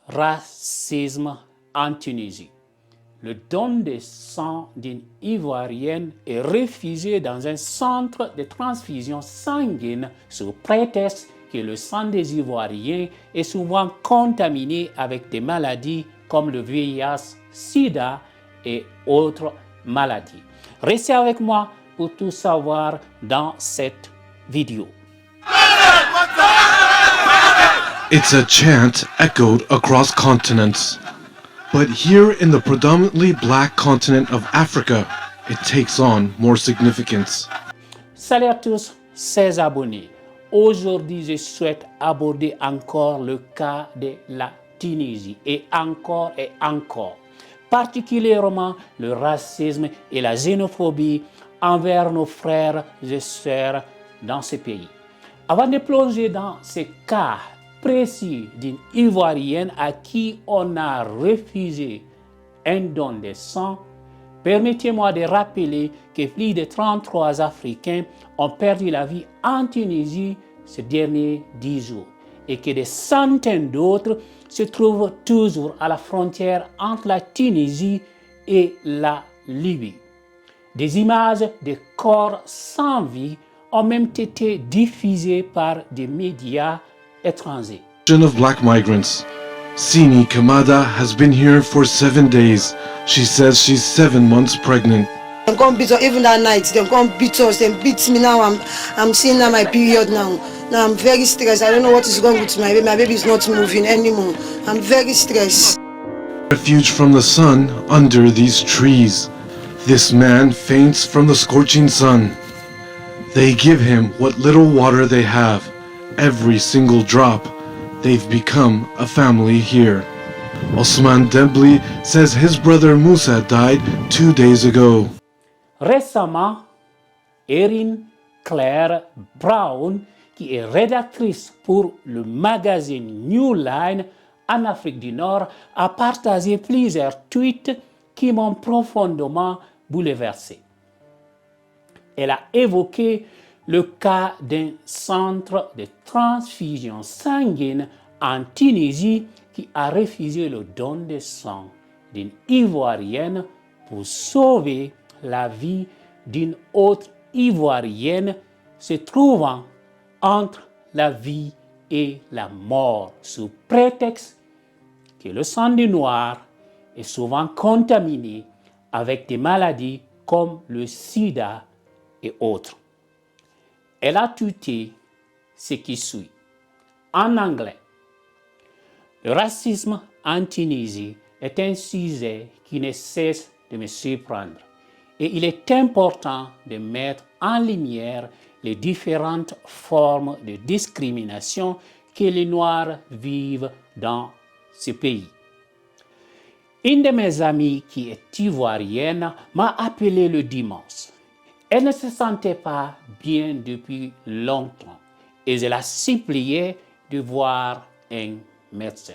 racisme en Tunisie. Le don de sang d'une Ivoirienne est refusé dans un centre de transfusion sanguine sous prétexte que le sang des Ivoiriens est souvent contaminé avec des maladies comme le VIH, SIDA et autres maladies. Restez avec moi pour tout savoir dans cette vidéo. It's a chant echoed across continents. But here in the predominantly black continent of Africa, it takes on more significance. Salut à tous, chers abonnés. Aujourd'hui, je souhaite aborder encore le cas de la Tunisie et encore, particulièrement le racisme et la xénophobie envers nos frères et sœurs dans ce pays. Avant de plonger dans ce cas précis d'une Ivoirienne à qui on a refusé un don de sang, permettez-moi de rappeler que plus de 33 Africains ont perdu la vie en Tunisie ces derniers 10 jours et que des centaines d'autres se trouvent toujours à la frontière entre la Tunisie et la Libye. Des images de corps sans vie ont même été diffusées par des médias étrangers. Of black migrants. Sini Kamada has been here for 7 days. She says she's 7 months pregnant. They come beat us even that night. They come beat us. They beat me now. I'm seeing now my period now. Now I'm very stressed. I don't know what is wrong with my baby. My baby is not moving anymore. I'm very stressed. Refuge from the sun under these trees. This man faints from the scorching sun. They give him what little water they have. Every single drop. They've become a family here. Osman Dembli says his brother Musa died 2 days ago. Récemment, Erin Claire Brown, qui est rédactrice pour le magazine New Line en Afrique du Nord, a partagé plusieurs tweets qui m'ont profondément bouleversé. Elle a évoqué le cas d'un centre de transfusion sanguine en Tunisie qui a refusé le don de sang d'une Ivoirienne pour sauver la vie d'une autre Ivoirienne se trouvant entre la vie et la mort sous prétexte que le sang des Noirs est souvent contaminé avec des maladies comme le sida et autres. Elle a tweeté ce qui suit. En anglais, le racisme en Tunisie est un sujet qui ne cesse de me surprendre et il est important de mettre en lumière les différentes formes de discrimination que les Noirs vivent dans ce pays. Une de mes amies qui est ivoirienne m'a appelé le dimanche. Elle ne se sentait pas bien depuis longtemps et je la suppliais de voir un médecin.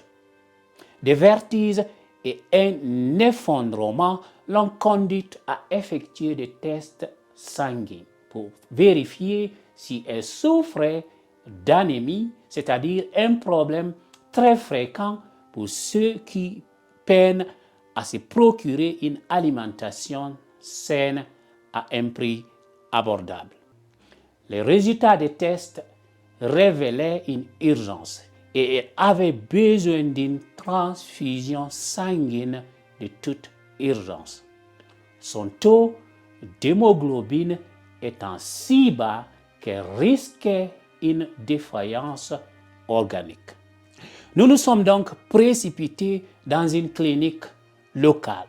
Des vertiges et un effondrement l'ont conduite à effectuer des tests sanguins pour vérifier si elle souffrait d'anémie, c'est-à-dire un problème très fréquent pour ceux qui peinent à se procurer une alimentation saine à un prix abordable. Les résultats des tests révélaient une urgence et elle avait besoin d'une transfusion sanguine de toute urgence. Son taux d'hémoglobine étant si bas qu'elle risquait une défaillance organique. Nous nous sommes donc précipités dans une clinique locale.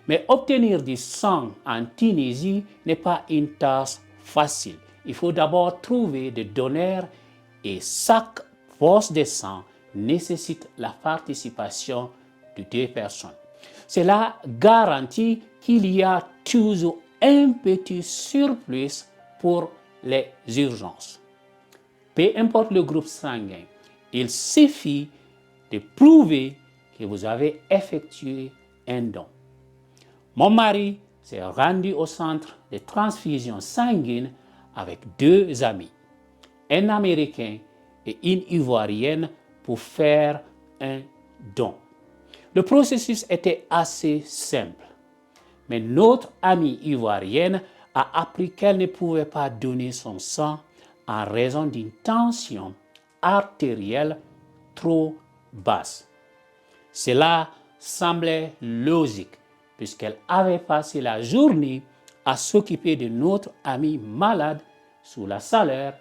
Mais obtenir du sang en Tunisie n'est pas une tâche facile. Il faut d'abord trouver des donneurs et chaque poche de sang nécessite la participation de 2 personnes. Cela garantit qu'il y a toujours un petit surplus pour les urgences. Peu importe le groupe sanguin, il suffit de prouver que vous avez effectué un don. Mon mari s'est rendu au centre de transfusion sanguine avec 2 amis, un Américain et une Ivoirienne, pour faire un don. Le processus était assez simple, mais notre amie ivoirienne a appris qu'elle ne pouvait pas donner son sang en raison d'une tension artérielle trop basse. Cela semblait logique puisqu'elle avait passé la journée à s'occuper de notre amie malade sous la chaleur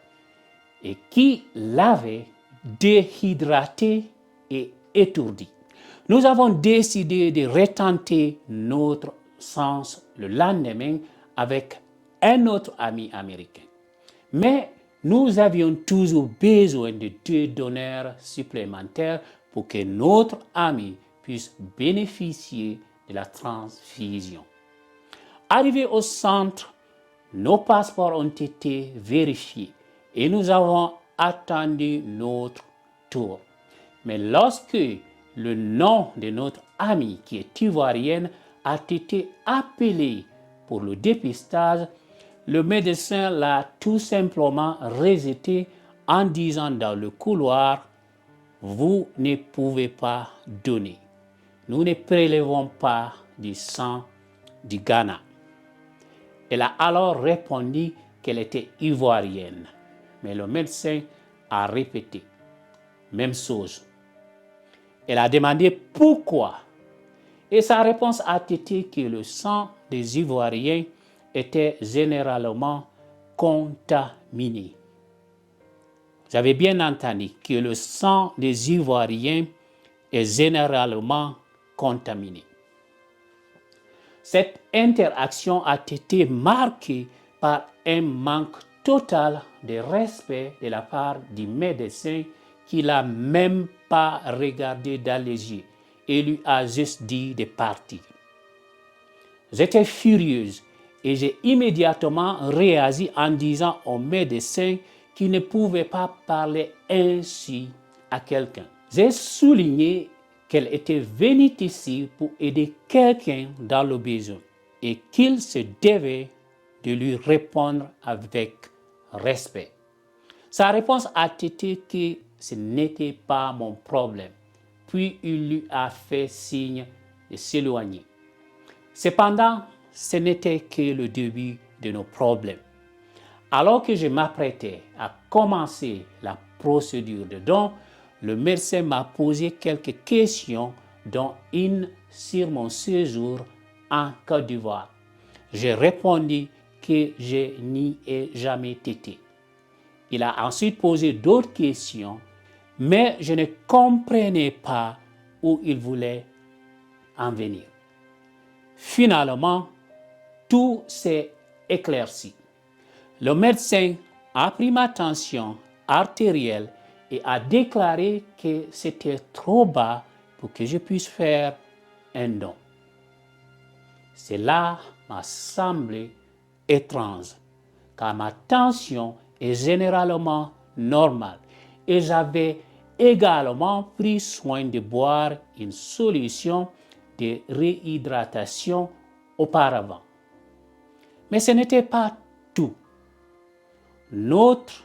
et qui l'avait déhydratée et étourdie. Nous avons décidé de retenter notre sens le lendemain avec un autre ami américain. Mais nous avions toujours besoin de 2 donneurs supplémentaires pour que notre ami puisse bénéficier de la transfusion. Arrivés au centre, nos passeports ont été vérifiés et nous avons attendu notre tour. Mais lorsque le nom de notre amie qui est ivoirienne a été appelé pour le dépistage, le médecin l'a tout simplement rejeté en disant dans le couloir « Vous ne pouvez pas donner. Nous ne prélevons pas du sang du Ghana. » Elle a alors répondu qu'elle était ivoirienne. Mais le médecin a répété « Même chose. » Elle a demandé pourquoi. Et sa réponse a été que le sang des Ivoiriens était généralement contaminé. J'avais bien entendu que le sang des Ivoiriens est généralement contaminé. Cette interaction a été marquée par un manque total de respect de la part du médecin qui l'a même pas regardé dans les yeux et lui a juste dit de partir. J'étais furieuse et j'ai immédiatement réagi en disant au médecin qu'il ne pouvait pas parler ainsi à quelqu'un. J'ai souligné qu'elle était venue ici pour aider quelqu'un dans le besoin et qu'il se devait de lui répondre avec respect. Sa réponse a été que ce n'était pas mon problème, puis il lui a fait signe de s'éloigner. Cependant, ce n'était que le début de nos problèmes. Alors que je m'apprêtais à commencer la procédure de don, le médecin m'a posé quelques questions, dont une sur mon séjour en Côte d'Ivoire. J'ai répondu que je n'y ai jamais été. Il a ensuite posé d'autres questions, mais je ne comprenais pas où il voulait en venir. Finalement, tout s'est éclairci. Le médecin a pris ma tension artérielle et a déclaré que c'était trop bas pour que je puisse faire un don. Cela m'a semblé étrange, car ma tension est généralement normale et j'avais également pris soin de boire une solution de réhydratation auparavant. Mais ce n'était pas tout. Notre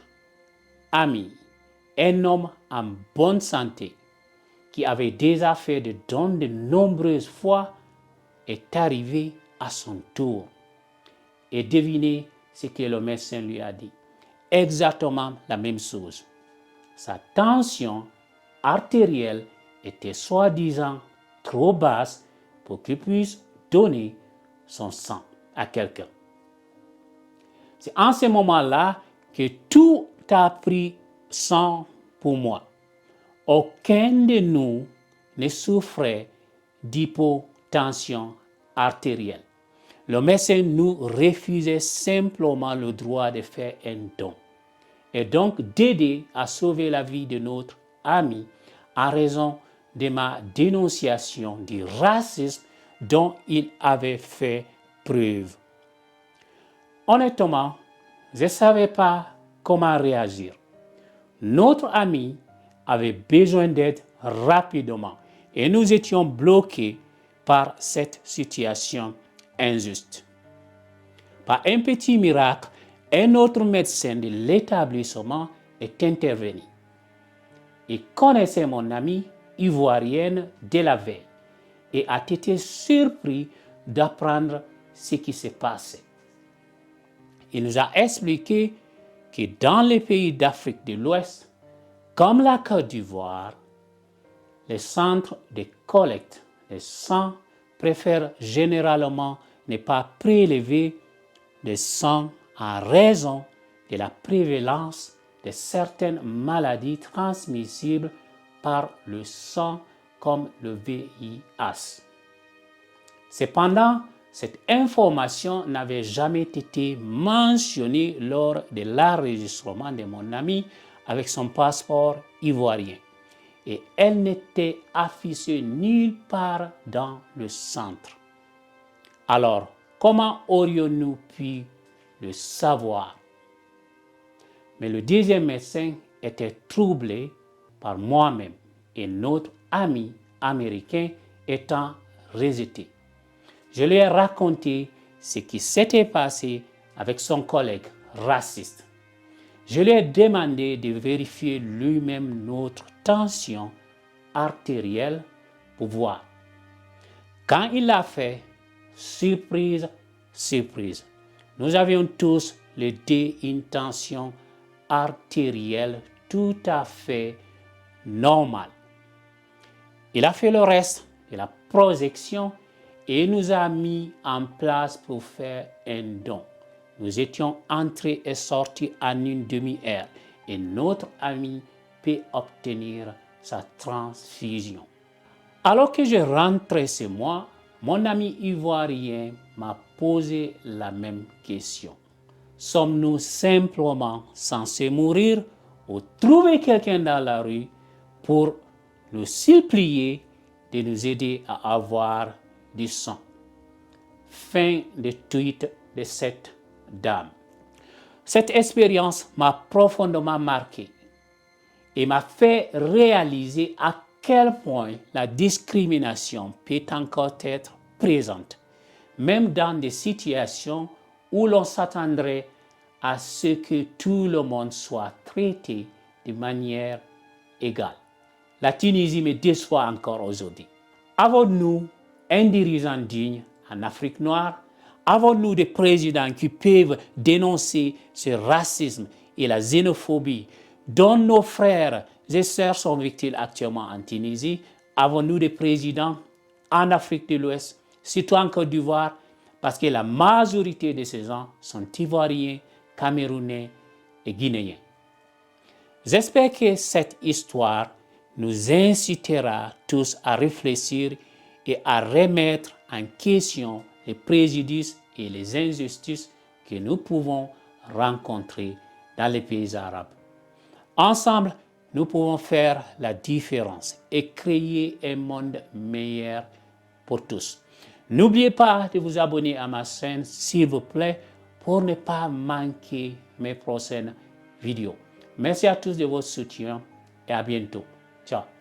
ami, un homme en bonne santé, qui avait déjà fait des dons de nombreuses fois, est arrivé à son tour. Et devinez ce que le médecin lui a dit. Exactement la même chose. Sa tension artérielle était soi-disant trop basse pour qu'il puisse donner son sang à quelqu'un. C'est en ce moment-là que tout a pris sang pour moi. Aucun de nous ne souffrait d'hypotension artérielle. Le médecin nous refusait simplement le droit de faire un don et donc d'aider à sauver la vie de notre ami en raison de ma dénonciation du racisme dont il avait fait preuve. Honnêtement, je ne savais pas comment réagir. Notre ami avait besoin d'aide rapidement et nous étions bloqués par cette situation injuste. Par un petit miracle, un autre médecin de l'établissement est intervenu. Il connaissait mon ami ivoirienne dès la veille et a été surpris d'apprendre ce qui s'est passé. Il nous a expliqué que dans les pays d'Afrique de l'Ouest, comme la Côte d'Ivoire, les centres de collecte de sang préfèrent généralement ne pas prélever de sang en raison de la prévalence de certaines maladies transmissibles par le sang comme le VIH. Cependant, cette information n'avait jamais été mentionnée lors de l'enregistrement de mon ami avec son passeport ivoirien et elle n'était affichée nulle part dans le centre. Alors, comment aurions-nous pu le savoir? Mais le deuxième médecin était troublé par moi-même et notre ami américain étant rejeté. Je lui ai raconté ce qui s'était passé avec son collègue raciste. Je lui ai demandé de vérifier lui-même notre tension artérielle pour voir. Quand il l'a fait, surprise, surprise, nous avions tous les deux une tension artérielle tout à fait normale. Il a fait le reste de la projection et nous a mis en place pour faire un don. Nous étions entrés et sortis en une demi-heure et notre ami peut obtenir sa transfusion. Alors que je rentrais chez moi, mon ami ivoirien m'a posé la même question. Sommes-nous simplement censés mourir ou trouver quelqu'un dans la rue pour nous supplier de nous aider à avoir du sang? Fin de tweet de cette dame. Cette expérience m'a profondément marqué et m'a fait réaliser à quel point la discrimination peut encore être présente, même dans des situations où l'on s'attendrait à ce que tout le monde soit traité de manière égale. La Tunisie me déçoit encore aujourd'hui. Avons-nous un dirigeant digne en Afrique noire? Avons-nous des présidents qui peuvent dénoncer ce racisme et la xénophobie dont nos frères et sœurs sont victimes actuellement en Tunisie? Avons-nous des présidents en Afrique de l'Ouest, surtout en Côte d'Ivoire, parce que la majorité de ces gens sont ivoiriens, camerounais et guinéens. J'espère que cette histoire nous incitera tous à réfléchir et à remettre en question les préjudices et les injustices que nous pouvons rencontrer dans les pays arabes. Ensemble, nous pouvons faire la différence et créer un monde meilleur pour tous. N'oubliez pas de vous abonner à ma chaîne, s'il vous plaît, pour ne pas manquer mes prochaines vidéos. Merci à tous de votre soutien et à bientôt. Ciao.